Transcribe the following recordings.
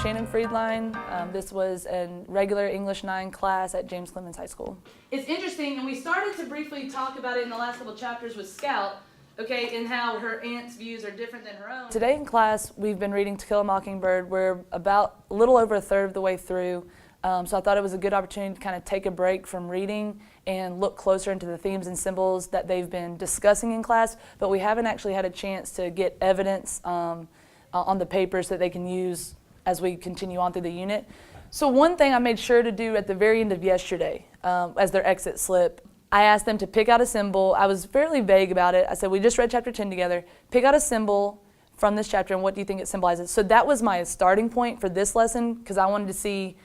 Shannon Friedlein. This was a regular English 9 class at James Clemens High School. It's interesting, and we started to briefly talk about it in the last couple chapters with Scout, okay, and how her aunt's views are different than her own. Today in class, we've been reading To Kill a Mockingbird. We're about a little over a third of the way through, so I thought it was a good opportunity to kind of take a break from reading and look closer into the themes and symbols that they've been discussing in class, but we haven't actually had a chance to get evidence on the papers that they can use as we continue on through the unit. So one thing I made sure to do at the very end of yesterday, as their exit slip, I asked them to pick out a symbol. I was fairly vague about it. I said, we just read chapter 10 together. Pick out a symbol from this chapter and what do you think it symbolizes? So that was my starting point for this lesson because I wanted to see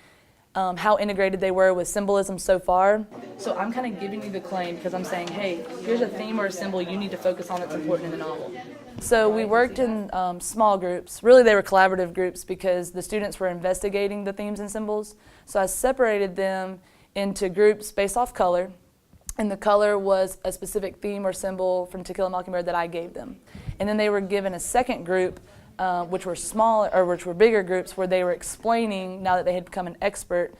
how integrated they were with symbolism so far. So I'm kind of giving you the claim because I'm saying, hey, here's a theme or a symbol you need to focus on that's important in the novel. So we worked in small groups. Really, they were collaborative groups because the students were investigating the themes and symbols. So I separated them into groups based off color, and the color was a specific theme or symbol from To Kill a Mockingbird that I gave them. And then they were given a second group, which were smaller, or which were bigger groups, where they were explaining, now that they had become an expert,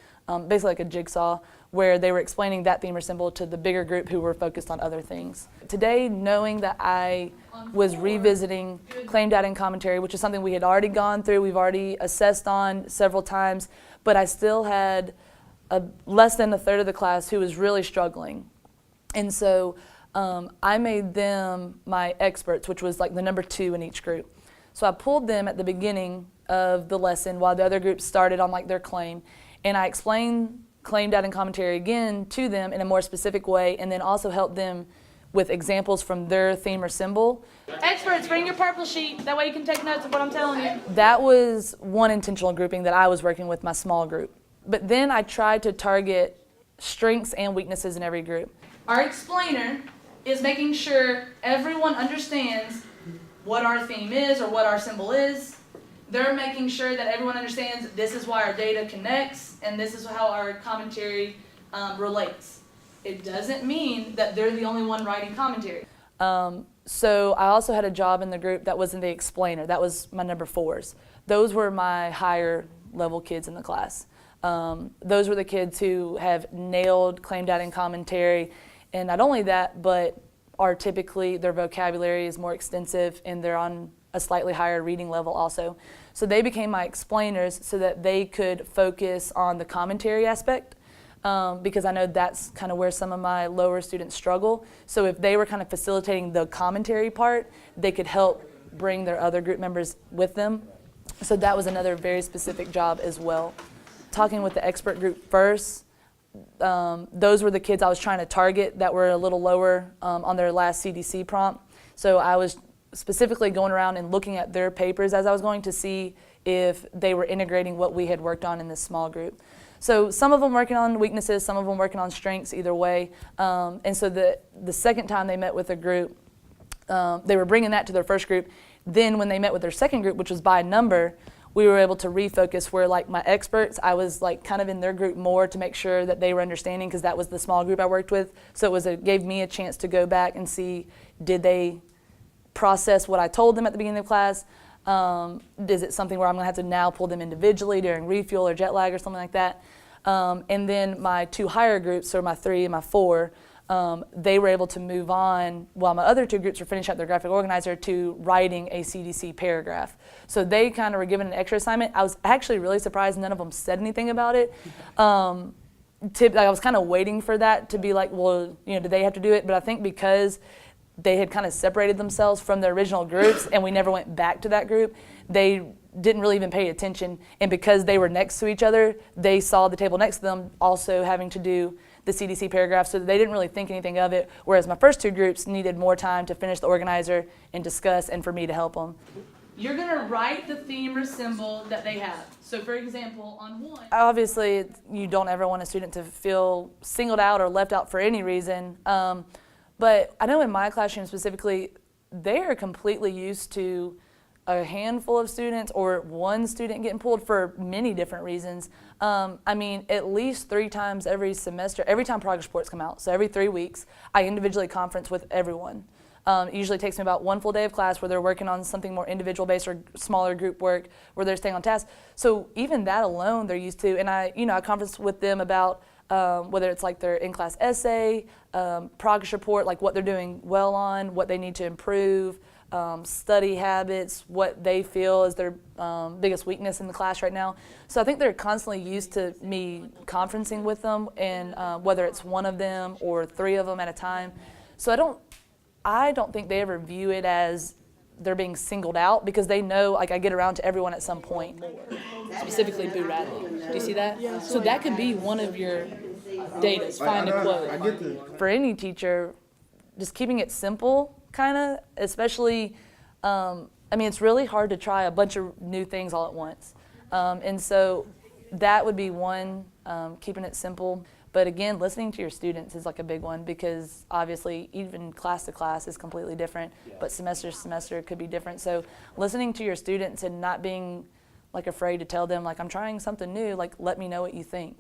basically like a jigsaw, where they were explaining that theme or symbol to the bigger group who were focused on other things. Today, knowing that I was revisiting claim data and commentary, which is something we had already gone through, we've already assessed on several times, but I still had less than a third of the class who was really struggling. And so I made them my experts, which was like the number 2 in each group. So I pulled them at the beginning of the lesson while the other groups started on like their claim, and I explained claim data and commentary again to them in a more specific way, and then also helped them with examples from their theme or symbol. Experts, bring your purple sheet. That way you can take notes of what I'm telling you. That was one intentional grouping that I was working with my small group. But then I tried to target strengths and weaknesses in every group. Our explainer is making sure everyone understands what our theme is or what our symbol is. They're making sure that everyone understands this is why our data connects and this is how our commentary relates. It doesn't mean that they're the only one writing commentary. So I also had a job in the group that was in the explainer. That was my number 4s. Those were my higher level kids in the class. Those were the kids who have nailed claim data and commentary. And not only that, but are typically, their vocabulary is more extensive and they're on a slightly higher reading level also. So they became my explainers so that they could focus on the commentary aspect because I know that's kind of where some of my lower students struggle. So if they were kind of facilitating the commentary part, they could help bring their other group members with them. So that was another very specific job as well. Talking with the expert group first, those were the kids I was trying to target that were a little lower on their last CDC prompt. So I was specifically going around and looking at their papers as I was going to see if they were integrating what we had worked on in this small group. So some of them working on weaknesses, some of them working on strengths, either way. And so the second time they met with a group, they were bringing that to their first group. Then when they met with their second group, which was by number, we were able to refocus where like my experts, I was like kind of in their group more to make sure that they were understanding because that was the small group I worked with. So it gave me a chance to go back and see, did they process what I told them at the beginning of the class? Is it something where I'm gonna have to now pull them individually during refuel or jet lag or something like that? And then my 2 higher groups, so my 3 and my 4, they were able to move on while my other 2 groups were finishing up their graphic organizer to writing a CDC paragraph. So they kind of were given an extra assignment. I was actually really surprised none of them said anything about it. I was kind of waiting for that to be like, well, you know, do they have to do it? But I think because they had kind of separated themselves from their original groups and we never went back to that group, they didn't really even pay attention. And because they were next to each other, they saw the table next to them also having to do the CDC paragraph, so they didn't really think anything of it, whereas my first 2 groups needed more time to finish the organizer and discuss and for me to help them. You're gonna write the theme or symbol that they have. So for example, on 1. Obviously, you don't ever want a student to feel singled out or left out for any reason, but I know in my classroom specifically, they are completely used to a handful of students or one student getting pulled for many different reasons. I mean, at least 3 times every semester, every time progress reports come out, so every 3 weeks, I individually conference with everyone. It usually takes me about one full day of class where they're working on something more individual based or smaller group work where they're staying on task. So even that alone they're used to. And I conference with them about whether it's like their in-class essay, progress report, like what they're doing well on, what they need to improve, study habits, what they feel is their biggest weakness in the class right now. So I think they're constantly used to me conferencing with them, and whether it's one of them or three of them at a time. So I don't think they ever view it as they're being singled out, because they know, like, I get around to everyone at some point. Specifically Boo Radley. Do you see that? Yeah. So that could be one of your datas, find a quote. For any teacher, just keeping it simple, kind of, especially, it's really hard to try a bunch of new things all at once. And so that would be one, keeping it simple. But again, listening to your students is like a big one, because obviously even class to class is completely different, but semester to semester could be different. So listening to your students and not being like afraid to tell them, like, I'm trying something new, like, let me know what you think.